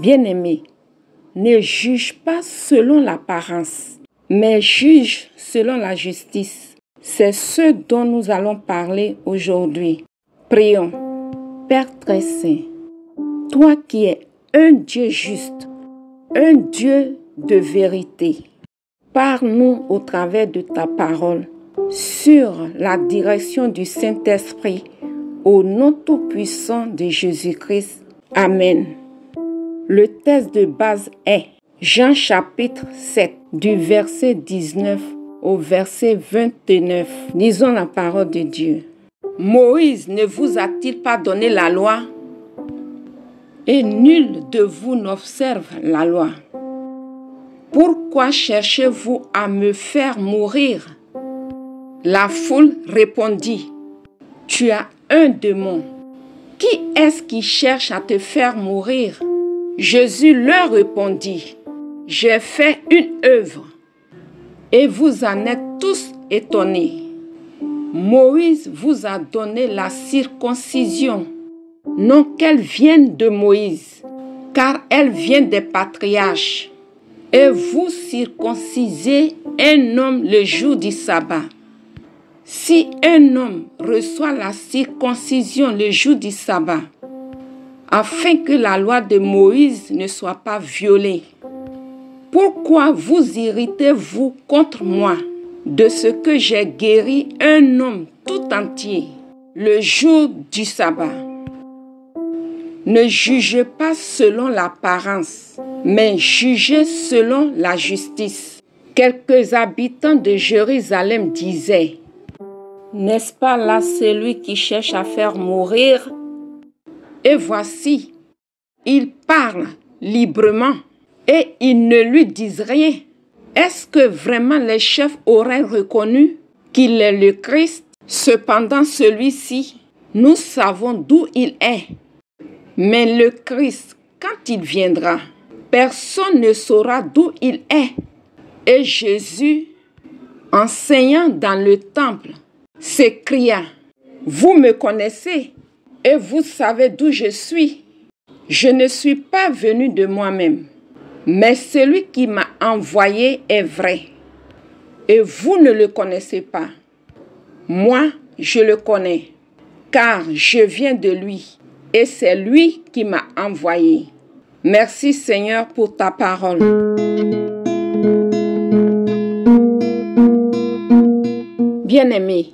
Bien-aimé, ne juge pas selon l'apparence, mais juge selon la justice. C'est ce dont nous allons parler aujourd'hui. Prions. Père très saint, toi qui es un Dieu juste, un Dieu de vérité, parle-nous au travers de ta parole sur la direction du Saint-Esprit au nom tout-puissant de Jésus-Christ. Amen. Le texte de base est Jean chapitre 7, du verset 19 au verset 29. Lisons la parole de Dieu. Moïse ne vous a-t-il pas donné la loi? Et nul de vous n'observe la loi. Pourquoi cherchez-vous à me faire mourir? La foule répondit, tu as un démon. Qui est-ce qui cherche à te faire mourir? Jésus leur répondit, j'ai fait une œuvre et vous en êtes tous étonnés. Moïse vous a donné la circoncision, non qu'elle vienne de Moïse, car elle vient des patriarches. Et vous circoncisez un homme le jour du sabbat. Si un homme reçoit la circoncision le jour du sabbat, afin que la loi de Moïse ne soit pas violée, pourquoi vous irritez-vous contre moi de ce que j'ai guéri un homme tout entier le jour du sabbat? Ne jugez pas selon l'apparence, mais jugez selon la justice. Quelques habitants de Jérusalem disaient, n'est-ce pas là celui qui cherche à faire mourir? Et voici, il parle librement et ils ne lui disent rien. Est-ce que vraiment les chefs auraient reconnu qu'il est le Christ? Cependant, celui-ci, nous savons d'où il est. Mais le Christ, quand il viendra, personne ne saura d'où il est. Et Jésus, enseignant dans le temple, s'écria, vous me connaissez et vous savez d'où je suis. Je ne suis pas venu de moi-même, mais celui qui m'a envoyé est vrai. Et vous ne le connaissez pas. Moi, je le connais, car je viens de lui. Et c'est lui qui m'a envoyé. Merci Seigneur pour ta parole. Bien-aimé,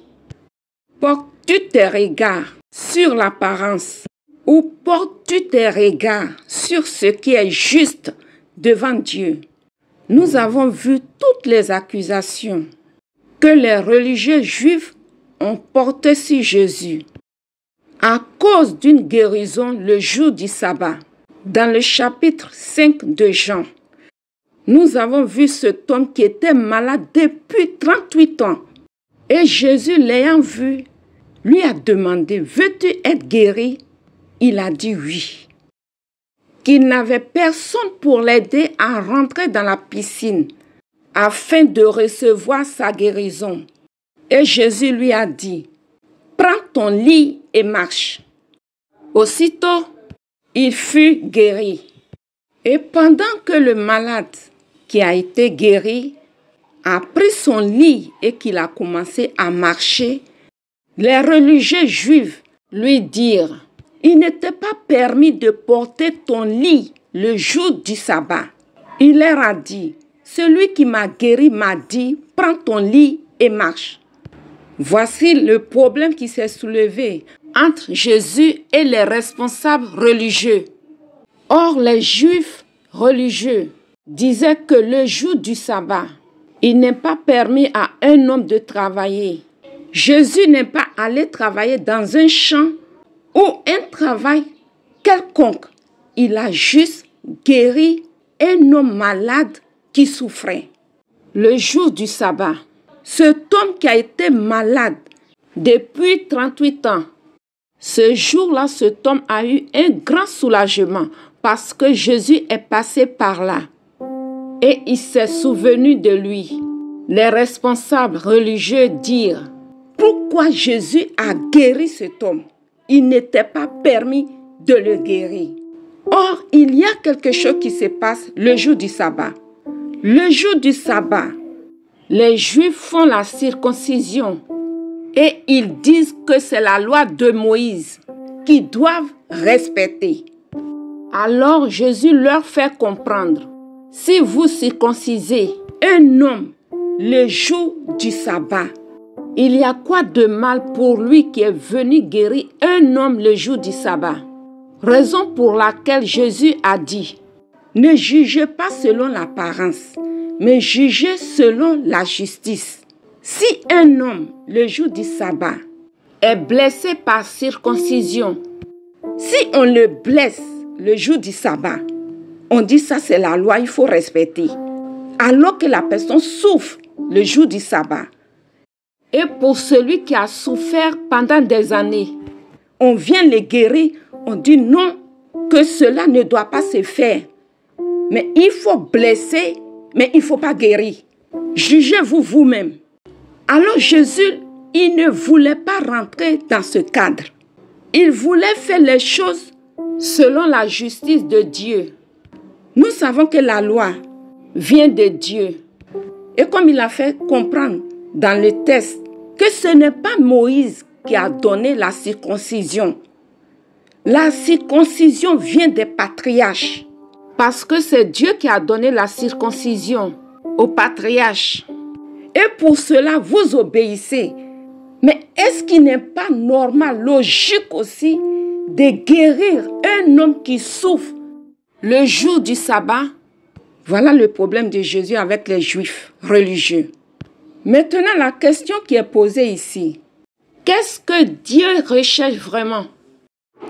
portes-tu tes regards sur l'apparence ou portes-tu tes regards sur ce qui est juste devant Dieu? Nous avons vu toutes les accusations que les religieux juifs ont portées sur Jésus à cause d'une guérison le jour du sabbat. Dans le chapitre 5 de Jean, nous avons vu cet homme qui était malade depuis 38 ans. Et Jésus, l'ayant vu, lui a demandé, veux-tu être guéri? Il a dit oui. Qu'il n'avait personne pour l'aider à rentrer dans la piscine afin de recevoir sa guérison. Et Jésus lui a dit, prends ton lit et marche. Aussitôt, il fut guéri. Et pendant que le malade qui a été guéri a pris son lit et qu'il a commencé à marcher, les religieux juifs lui dirent, il n'était pas permis de porter ton lit le jour du sabbat. Il leur a dit, celui qui m'a guéri m'a dit, prends ton lit et marche. Voici le problème qui s'est soulevé entre Jésus et les responsables religieux. Or, les juifs religieux disaient que le jour du sabbat, il n'est pas permis à un homme de travailler. Jésus n'est pas allé travailler dans un champ ou un travail quelconque. Il a juste guéri un homme malade qui souffrait. Le jour du sabbat, cet homme qui a été malade depuis 38 ans, ce jour-là, cet homme a eu un grand soulagement parce que Jésus est passé par là et il s'est souvenu de lui. Les responsables religieux dirent, pourquoi Jésus a guéri cet homme? Il n'était pas permis de le guérir. Or, il y a quelque chose qui se passe le jour du sabbat. Le jour du sabbat, les Juifs font la circoncision et ils disent que c'est la loi de Moïse qu'ils doivent respecter. Alors Jésus leur fait comprendre, si vous circoncisez un homme le jour du sabbat, il y a quoi de mal pour lui qui est venu guérir un homme le jour du sabbat? Raison pour laquelle Jésus a dit, ne jugez pas selon l'apparence, mais jugez selon la justice. Si un homme, le jour du sabbat, est blessé par circoncision, si on le blesse le jour du sabbat, on dit ça c'est la loi, il faut respecter. Alors que la personne souffre le jour du sabbat. Et pour celui qui a souffert pendant des années, on vient le guérir, on dit non, que cela ne doit pas se faire. Mais il faut blesser, mais il ne faut pas guérir. Jugez-vous vous-même. Alors Jésus, il ne voulait pas rentrer dans ce cadre. Il voulait faire les choses selon la justice de Dieu. Nous savons que la loi vient de Dieu. Et comme il a fait comprendre dans le texte que ce n'est pas Moïse qui a donné la circoncision. La circoncision vient des patriarches. Parce que c'est Dieu qui a donné la circoncision aux patriarches. Et pour cela, vous obéissez. Mais est-ce qu'il n'est pas normal, logique aussi, de guérir un homme qui souffre le jour du sabbat? Voilà le problème de Jésus avec les Juifs religieux. Maintenant, la question qui est posée ici. Qu'est-ce que Dieu recherche vraiment?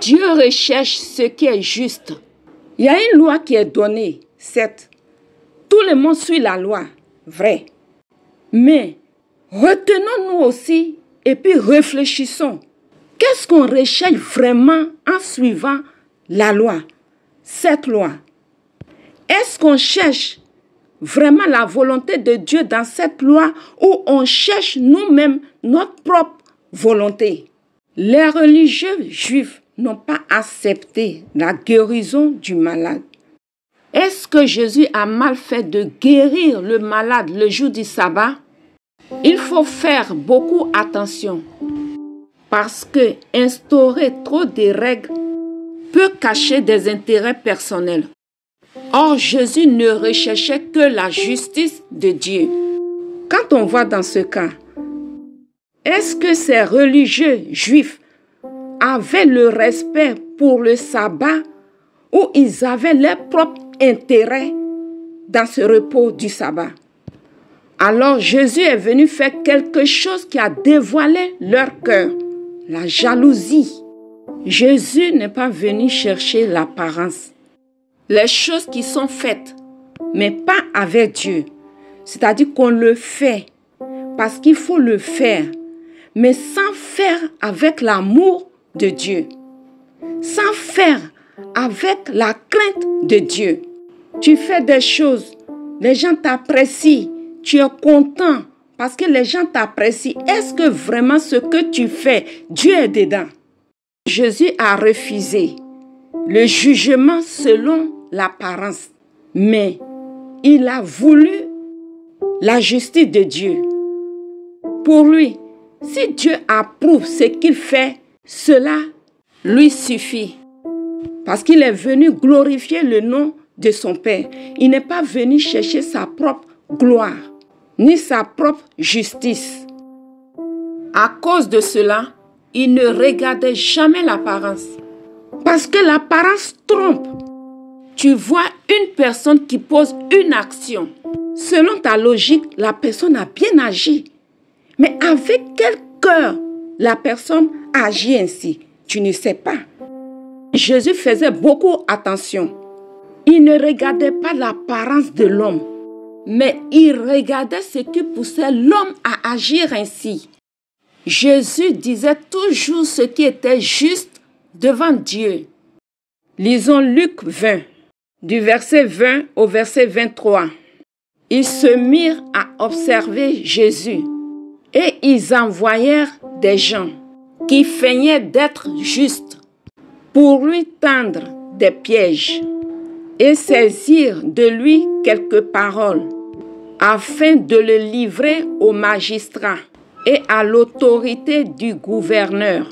Dieu recherche ce qui est juste. Il y a une loi qui est donnée, certes. Tout le monde suit la loi, vrai. Mais retenons-nous aussi et puis réfléchissons. Qu'est-ce qu'on recherche vraiment en suivant la loi, cette loi? Est-ce qu'on cherche vraiment la volonté de Dieu dans cette loi ou on cherche nous-mêmes notre propre volonté? Les religieux juifs n'ont pas accepté la guérison du malade. Est-ce que Jésus a mal fait de guérir le malade le jour du sabbat? Il faut faire beaucoup attention parce que instaurer trop de règles peut cacher des intérêts personnels. Or, Jésus ne recherchait que la justice de Dieu. Quand on voit dans ce cas, est-ce que ces religieux juifs avaient le respect pour le sabbat ou ils avaient leur propre intérêt dans ce repos du sabbat? Alors Jésus est venu faire quelque chose qui a dévoilé leur cœur, la jalousie. Jésus n'est pas venu chercher l'apparence. Les choses qui sont faites, mais pas avec Dieu. C'est-à-dire qu'on le fait parce qu'il faut le faire, mais sans faire avec l'amour de Dieu, sans faire avec la crainte de Dieu. Tu fais des choses, les gens t'apprécient, tu es content parce que les gens t'apprécient. Est-ce que vraiment ce que tu fais, Dieu est dedans? Jésus a refusé le jugement selon l'apparence, mais il a voulu la justice de Dieu. Pour lui, si Dieu approuve ce qu'il fait, cela lui suffit. Parce qu'il est venu glorifier le nom de son Père. Il n'est pas venu chercher sa propre gloire, ni sa propre justice. À cause de cela, il ne regardait jamais l'apparence. Parce que l'apparence trompe. Tu vois une personne qui pose une action. Selon ta logique, la personne a bien agi. Mais avec quel cœur la personne agit ainsi? Tu ne sais pas. Jésus faisait beaucoup attention. Il ne regardait pas l'apparence de l'homme, mais il regardait ce qui poussait l'homme à agir ainsi. Jésus disait toujours ce qui était juste devant Dieu. Lisons Luc 20, du verset 20 au verset 23. Ils se mirent à observer Jésus et ils envoyèrent des gens qui feignaient d'être justes pour lui tendre des pièges et saisirent de lui quelques paroles afin de le livrer au magistrat et à l'autorité du gouverneur.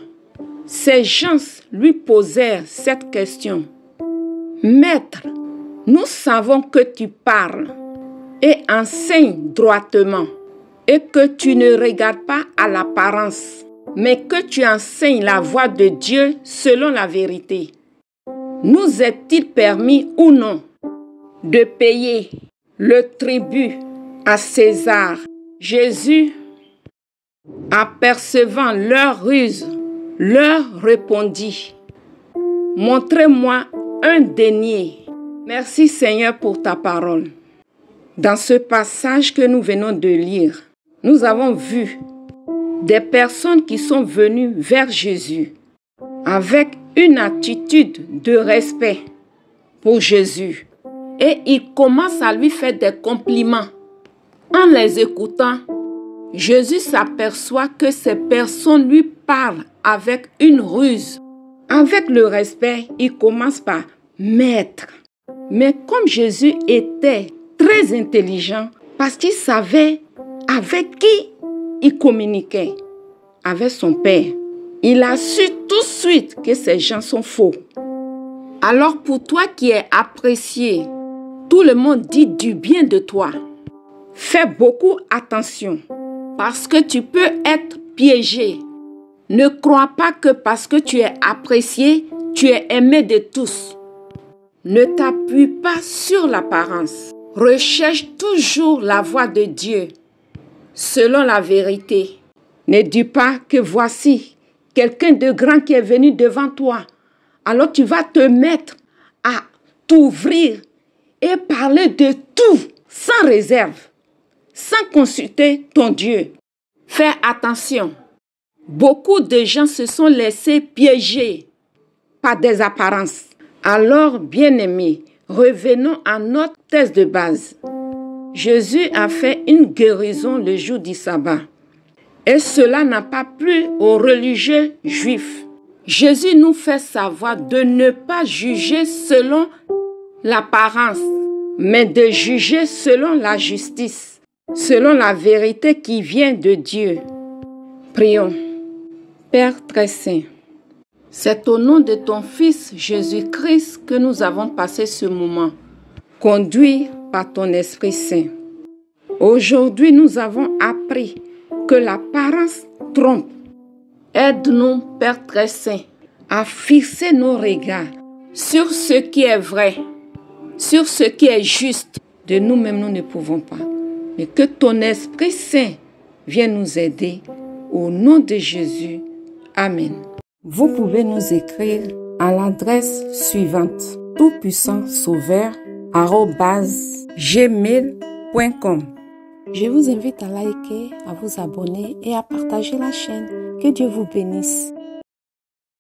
Ces gens lui posèrent cette question. « Maître, nous savons que tu parles et enseignes droitement et que tu ne regardes pas à l'apparence, mais que tu enseignes la voie de Dieu selon la vérité. Nous est-il permis ou non de payer le tribut à César? » Jésus, apercevant leur ruse, leur répondit, « Montrez-moi un denier. » Merci Seigneur pour ta parole. Dans ce passage que nous venons de lire, nous avons vu des personnes qui sont venues vers Jésus avec une attitude de respect pour Jésus. Et ils commencent à lui faire des compliments. En les écoutant, Jésus s'aperçoit que ces personnes lui parlent avec une ruse. Avec le respect, il commence par « Maître ». Mais comme Jésus était très intelligent, parce qu'il savait avec qui il communiquait, avec son Père, il a su tout de suite que ces gens sont faux. Alors pour toi qui es apprécié, tout le monde dit du bien de toi. Fais beaucoup attention parce que tu peux être piégé. Ne crois pas que parce que tu es apprécié, tu es aimé de tous. Ne t'appuie pas sur l'apparence. Recherche toujours la voie de Dieu selon la vérité. Ne dis pas que voici quelqu'un de grand qui est venu devant toi. Alors tu vas te mettre à t'ouvrir et parler de tout sans réserve, sans consulter ton Dieu. Fais attention. Beaucoup de gens se sont laissés piéger par des apparences. Alors, bien-aimés, revenons à notre thèse de base. Jésus a fait une guérison le jour du sabbat. Et cela n'a pas plu aux religieux juifs. Jésus nous fait savoir de ne pas juger selon l'apparence, mais de juger selon la justice, selon la vérité qui vient de Dieu. Prions. Père très saint, c'est au nom de ton Fils Jésus-Christ que nous avons passé ce moment, conduit par ton Esprit Saint. Aujourd'hui, nous avons appris que l'apparence trompe. Aide-nous, Père très saint, à fixer nos regards sur ce qui est vrai, sur ce qui est juste. De nous-mêmes, nous ne pouvons pas. Mais que ton Esprit Saint vienne nous aider. Au nom de Jésus. Amen. Vous pouvez nous écrire à l'adresse suivante: toutpuissantsauveur@gmail.com. Je vous invite à liker, à vous abonner et à partager la chaîne. Que Dieu vous bénisse.